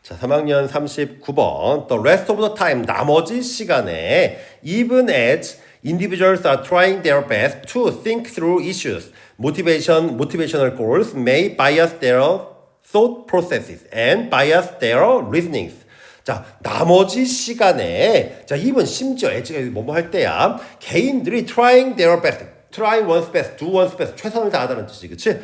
자, 3학년 39번. The rest of the time, 나머지 시간에 even as individuals are trying their best to think through issues, motivational goals may bias their thought processes and bias their reasonings. 자, 나머지 시간에 자, even 심지어 as가 뭐뭐 할 때야 개인들이 trying their best, try one's best, do one's best 최선을 다하다는 뜻이 그치?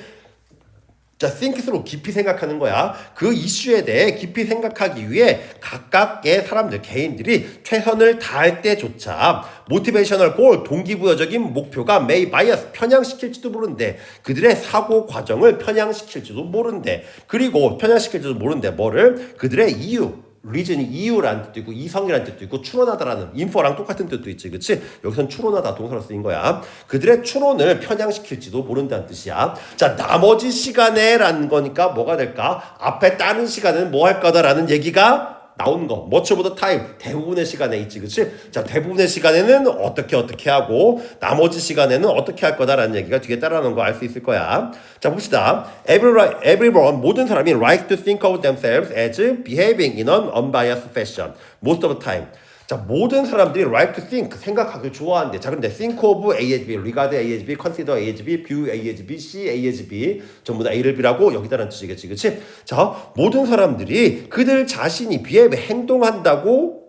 자, think through 깊이 생각하는 거야. 그 이슈에 대해 깊이 생각하기 위해 각각의 사람들, 개인들이 최선을 다할 때조차 모티베이셔널 골, 동기부여적인 목표가 may bias, 편향시킬지도 모른대. 그들의 사고 과정을 편향시킬지도 모른대. 그리고 편향시킬지도 모른대. 뭐를? 그들의 이유. reason이 이유라는 뜻도 있고 이성이라는 뜻도 있고 추론하다라는 infer랑 똑같은 뜻도 있지 그치? 여기선 추론하다 동사로 쓰인 거야. 그들의 추론을 편향시킬지도 모른다는 뜻이야. 자, 나머지 시간에 라는 거니까 뭐가 될까? 앞에 다른 시간에는 뭐 할 거다라는 얘기가 나온 거. much of the time. 대부분의 시간에 있지 그치? 자, 대부분의 시간에는 어떻게 하고 나머지 시간에는 어떻게 할 거다라는 얘기가 뒤에 따라오는 거 알 수 있을 거야. 자, 봅시다. Everyone, 모든 사람이 like to think of themselves as behaving in an unbiased fashion. Most of the time. 자, 모든 사람들이 like to think, 생각하길 좋아한대. 자, 그런데 think of A as B, regard A as B, consider A as B, view A as B, see A as B 전부 다 A를 B라고 여기다라는 뜻이겠지, 그치? 자, 모든 사람들이 그들 자신이 B에 행동한다고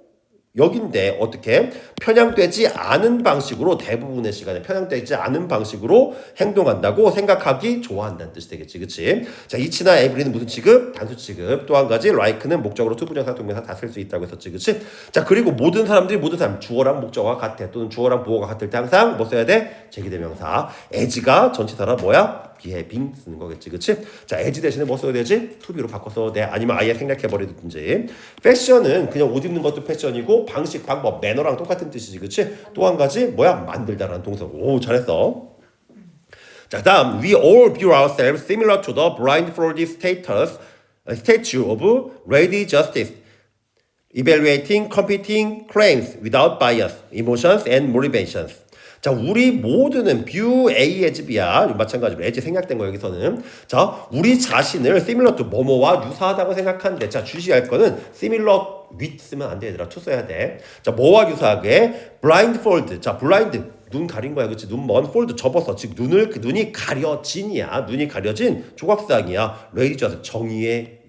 여긴데 어떻게 편향되지 않은 방식으로 대부분의 시간에 편향되지 않은 방식으로 행동한다고 생각하기 좋아한다는 뜻이 되겠지, 그치? 자, 이치나 에브리는 무슨 취급? 단수 취급. 또 한 가지 like는 목적으로 투부정사 동명사 다 쓸 수 있다고 했었지, 그치? 자, 그리고 모든 사람 주어랑 목적어가 같아 또는 주어랑 보어가 같을 때 항상 뭐 써야 돼? 제기대명사. as가 전치사라 뭐야? behaving 쓰는 거겠지, 그치? 자, as 대신에 뭐 써야 되지? to be로 바꿔 써도 돼. 아니면 아예 생략해버리든지. 패션은 그냥 옷 입는 것도 패션이고 방식, 방법, 매너랑 똑같은 뜻이지, 그치? 또 한 가지 뭐야? 만들다라는 동사. 오, 잘했어. 자, 다음 we all view ourselves similar to the blindfolded statue of Lady Justice, evaluating competing claims without bias, emotions and motivations. 자, 우리 모두는 view A as B야. 마찬가지로 as 생략된 거 여기서는. 자, 우리 자신을 similar to 뭐뭐와 유사하다고 생각하는데, 자, 주시할 거는 similar with 쓰면 안 돼, 얘들아. to 써야 돼. 자, 뭐와 유사하게? blindfold. 자, blind. 눈 가린 거야, 그치? 눈먼 fold 접어서, 즉 눈이 가려진이야. 눈이 가려진 조각상이야. 레이디죠. 정의의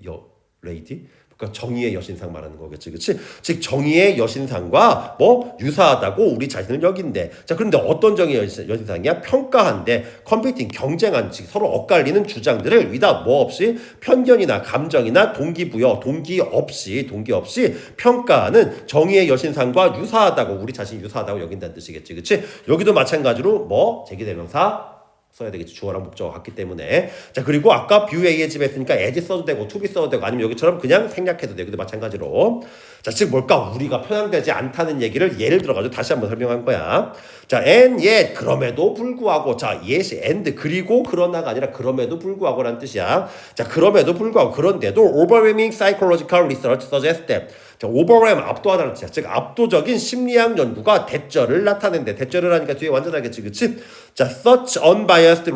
레이디. 그러니까 정의의 여신상 말하는 거겠지, 그치? 즉 정의의 여신상과 뭐 유사하다고 우리 자신을 여긴대. 자, 그런데 어떤 정의의 여신상이야? 평가한대. 컴피팅, 경쟁한, 즉 서로 엇갈리는 주장들을 위다 뭐 없이 편견이나 감정이나 동기 없이 평가하는 정의의 여신상과 유사하다고 우리 자신이 유사하다고 여긴다는 뜻이겠지, 그치? 여기도 마찬가지로 뭐 제기대명사 써야 되겠지. 주어랑 목적어가 같기 때문에. 자, 그리고 아까 view A의 집 했으니까 as 써도 되고 to be 써도 되고 아니면 여기처럼 그냥 생략해도 되고 마찬가지로. 자, 즉 뭘까? 우리가 편향되지 않다는 얘기를 예를 들어가지고 다시 한번 설명한 거야. 자, and yet 그럼에도 불구하고. 자, yes and 그리고 그러나가 아니라 그럼에도 불구하고라는 뜻이야. 자, 그럼에도 불구하고 그런데도 overwhelming psychological research suggests that. 자, overwhelm 압도하다는 뜻이야. 즉 압도적인 심리학 연구가 대절을 나타낸대. 대절을 하니까 뒤에 완전 알겠지, 그치? 자, such unbiased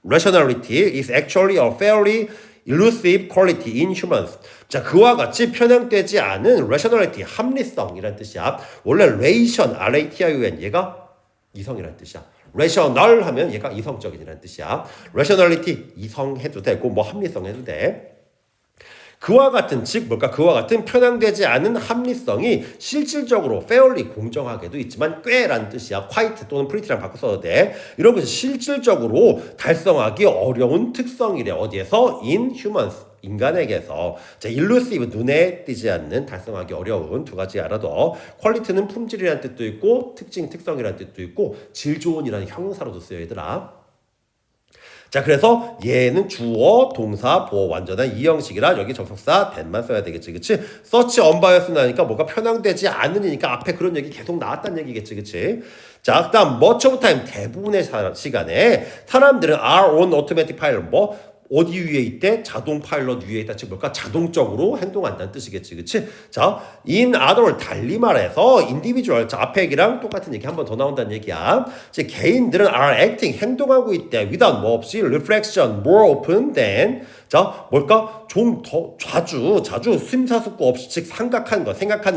rationality is actually a fairly elusive quality in humans. 자, 그와 같이 편향되지 않은 rationality, 합리성이라는 뜻이야. 원래 ration, R-A-T-I-O-N, 얘가 이성이라는 뜻이야. rational 하면 얘가 이성적인이라는 뜻이야. rationality, 이성 해도 되고 뭐 합리성 해도 돼. 그와 같은, 즉 뭘까? 그와 같은 편향되지 않은 합리성이 실질적으로 fairly 공정하게도 있지만 꽤라는 뜻이야. quite 또는 pretty랑 바꿔 써도 돼. 이런 것이 실질적으로 달성하기 어려운 특성이래. 어디에서? in humans. 인간에게서. 자, elusive, 눈에 띄지 않는, 달성하기 어려운 두 가지 알아둬. quality는 품질이라는 뜻도 있고 특성이라는 뜻도 있고 질 좋은이라는 형용사로도 쓰여, 얘들아. 자, 그래서 얘는 주어, 동사, 보어 완전한 이 형식이라 여기 접속사 that만 써야 되겠지, 그치? such unbiased 나니까 뭐가 편향되지 않으니까 앞에 그런 얘기 계속 나왔다는 얘기겠지, 그치? 자, 그다음 much of time, 대부분의 시간에 사람들은 are on automatic pilot, 뭐 어디 위에 있대? 자동 파일럿 위에 있다. 즉 뭘까? 자동적으로 행동한다는 뜻이겠지, 그치? 자, in other, 달리 말해서 individual, 자, 앞에 얘기랑 똑같은 얘기 한 번 더 나온다는 얘기야. 즉 개인들은 are acting, 행동하고 있대. without 뭐 없이 reflection, more open than, 자, 뭘까? 좀 더 자주 심사숙고 없이 즉 생각하는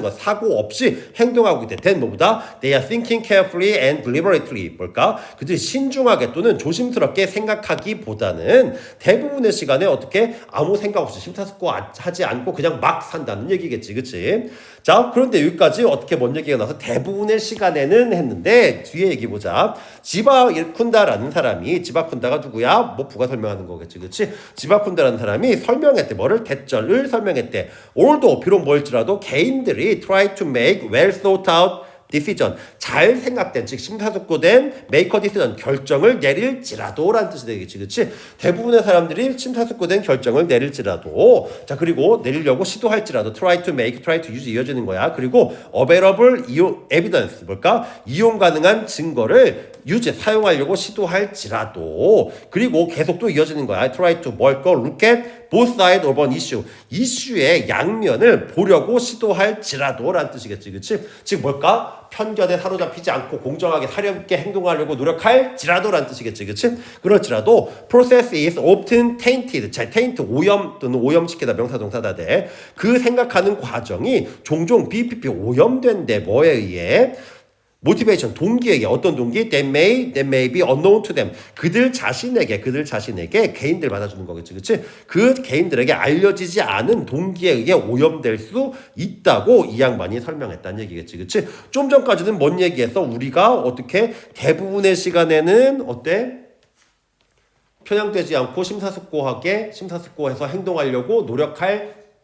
거 사고 없이 행동하고 있대. then 뭐보다 they are thinking carefully and deliberately 뭘까? 그들이 신중하게 또는 조심스럽게 생각하기보다는 대부분의 시간에 어떻게 아무 생각 없이 심사숙고 하지 않고 그냥 막 산다는 얘기겠지, 그치? 자, 그런데 여기까지 어떻게 뭔 얘기가 나서 대부분의 시간에는 했는데 뒤에 얘기 보자. 지바쿤다라는 사람이 지바쿤다가 누구야? 뭐 부가 설명하는 거겠지, 그치? 지바쿤다라는 사람이 설명했대. 뭐를? 대절을 설명했대. 올도 비록 뭘지라도 개인들이 try to make well thought out decision 잘 생각된 즉 심사숙고된 make a decision 결정을 내릴지라도라는 뜻이 되겠지, 그렇지? 대부분의 사람들이 심사숙고된 결정을 내릴지라도 자 그리고 내리려고 시도할지라도 try to use 이어지는 거야. 그리고 available evidence 뭘까? 이용 가능한 증거를 use 사용하려고 시도할지라도 그리고 계속 또 이어지는 거야. try to 뭘까? look at both sides of an issue 이슈의 양면을 보려고 시도할지라도 라는 뜻이겠지, 그치? 즉 뭘까? 편견에 사로잡히지 않고 공정하게 사려있게 행동하려고 노력할지라도 라는 뜻이겠지, 그치? 그렇지라도 process is often tainted 자, taint 오염 또는 오염시키다 명사동사다 돼. 그 생각하는 과정이 종종 BPP 오염된대. 뭐에 의해? 모티베이션 동기에게 어떤 동기? That may be unknown to them. 그들 자신에게 개인들 받아주는 거겠지, 그렇지? 그 개인들에게 알려지지 않은 동기에 의해 오염될 수 있다고 이 양반이 설명했다는 얘기겠지, 그렇지? 좀 전까지는 뭔 얘기했어? 우리가 어떻게 대부분의 시간에는 어때? 편향되지 않고 심사숙고해서 행동하려고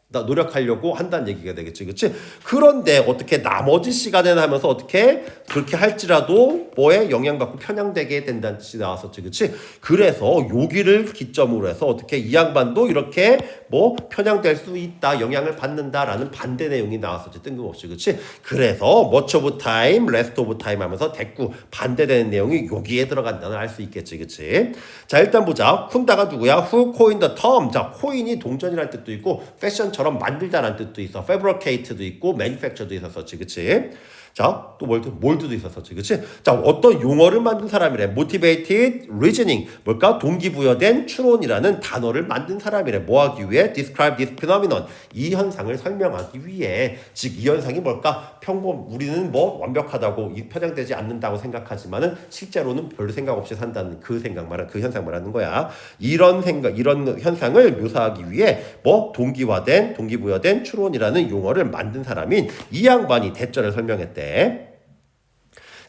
노력하려고 한다는 얘기가 되겠지, 그렇지? 그런데 어떻게 나머지 시간에는 하면서 어떻게 그렇게 할지라도 뭐에 영향받고 편향되게 된다는 뜻이 나왔었지, 그렇지? 그래서 여기를 기점으로 해서 어떻게 이 양반도 이렇게 뭐 편향될 수 있다, 영향을 받는다라는 반대 내용이 나왔었지, 뜬금없이, 그렇지? 그래서 much of time, rest of time 하면서 대꾸 반대되는 내용이 여기에 들어간다는 알 수 있겠지, 그렇지? 자 일단 보자. 쿤다가 누구야? Who coined the term? 자 코인이 동전이라는 뜻도 있고 패션처럼 만들다라는 뜻도 있어. fabricate도 있고 manufacture도 있었었지, 그치? 자, 또 몰드도 있었었지, 그치? 자, 어떤 용어를 만든 사람이래. motivated reasoning. 뭘까? 동기부여된 추론이라는 단어를 만든 사람이래. 뭐 하기 위해? describe this phenomenon. 이 현상을 설명하기 위해. 즉, 이 현상이 뭘까? 우리는 뭐 완벽하다고, 편향되지 않는다고 생각하지만은 실제로는 별로 생각 없이 산다는 그 현상 말하는 거야. 이런 현상을 묘사하기 위해 뭐 동기부여된 추론이라는 용어를 만든 사람인 이 양반이 대절을 설명했대.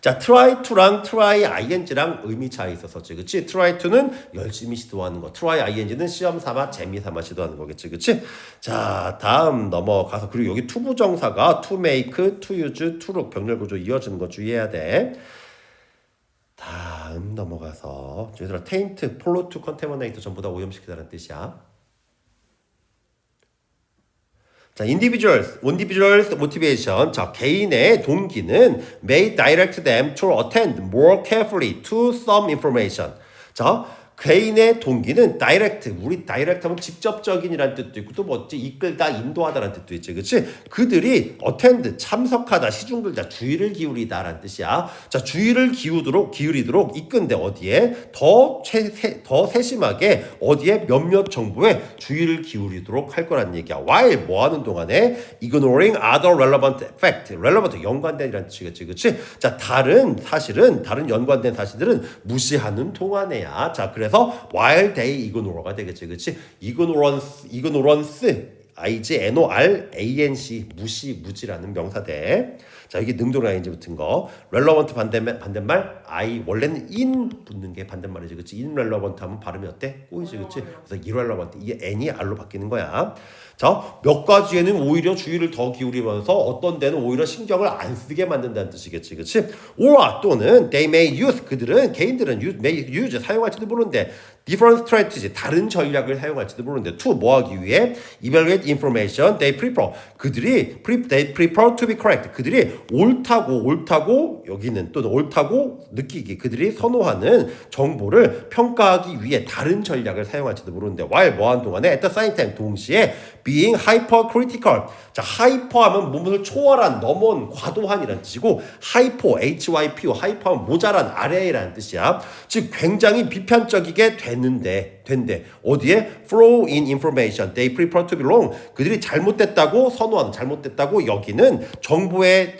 자, try to랑 try ing랑 의미 차이 있었었지, 그치? try to는 열심히 시도하는 거, try ing는 시험 삼아 재미 삼아 시도하는 거겠지, 그치? 자, 다음 넘어가서 그리고 여기 to 부정사가 to make, to use, to look 병렬 구조 이어지는 거 주의해야 돼. 다음 넘어가서 얘들아 taint, pollute, contaminate 전부 다 오염시키다는 뜻이야. 자, individuals motivation. 자, 개인의 동기는 may direct them to attend more carefully to some information. 자, 개인의 동기는 우리 direct 하면 직접적인이라는 뜻도 있고 또 뭐지? 이끌다, 인도하다라는 뜻도 있지, 그렇지? 그들이 attend, 참석하다, 시중들다, 주의를 기울이다라는 뜻이야. 자, 주의를 기울이도록 이끈데 어디에? 더 세심하게 어디에 몇몇 정보에 주의를 기울이도록 할 거라는 얘기야. while 뭐 하는 동안에 ignoring other relevant fact, relevant 연관된이라는 뜻이겠지, 그렇지? 자, 다른 연관된 사실들은 무시하는 동안에야. 자, 그래서 while they ignore가 되겠지, 그렇지? ignorance, ignorance 무지라는 명사대. 자, 이게 능동이랑 ing 붙은 거. relevant 반대말 원래는 in 붙는 게 반대말이지, 그렇지? irrelevant 하면 발음이 어때? 꼬이지, 그렇지? 그래서 irrelevant 이게 n이 r로 바뀌는 거야. 자, 몇 가지에는 오히려 주의를 더 기울이면서 어떤 데는 오히려 신경을 안 쓰게 만든다는 뜻이겠지, 그렇지? or 또는 they may use 개인들은 may use 사용할지도 모르는데 different strategy 다른 전략을 사용할지도 모르는데 to 뭐 하기 위해? evaluate information they prefer they prefer to be correct 그들이 옳다고 여기는 또는 옳다고 느끼기 그들이 선호하는 정보를 평가하기 위해 다른 전략을 사용할지도 모르는데 while 뭐하는 동안에 at the same time 동시에 being hypercritical. 자, hyper하면 무엇을 초월한, 넘어온, 과도한이라는 뜻이고 hypo, hypo 하면 모자란, 아래라는 뜻이야. 즉 굉장히 비판적이게 되는 된대. 어디에? flow in information they prefer to belong. 그들이 잘못됐다고 선호하는, 잘못됐다고 여기는 정부의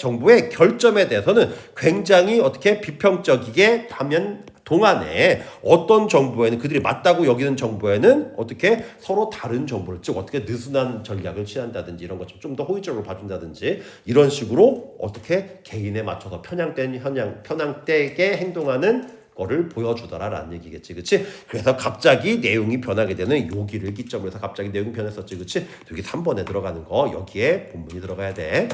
결점에 대해서는 굉장히 어떻게 비평적이게 하면 동안에 어떤 정부에는 그들이 맞다고 여기는 정부에는 어떻게 서로 다른 정보를, 즉 어떻게 느슨한 전략을 취한다든지 이런 것 좀 더 호의적으로 봐준다든지 이런 식으로 어떻게 개인에 맞춰서 편향되게 행동하는 거를 보여주더라라는 얘기겠지, 그치? 그래서 갑자기 내용이 변하게 되는 요기를 기점으로 해서 갑자기 내용이 변했었지, 그치? 여기 3번에 들어가는 거 여기에 본문이 들어가야 돼.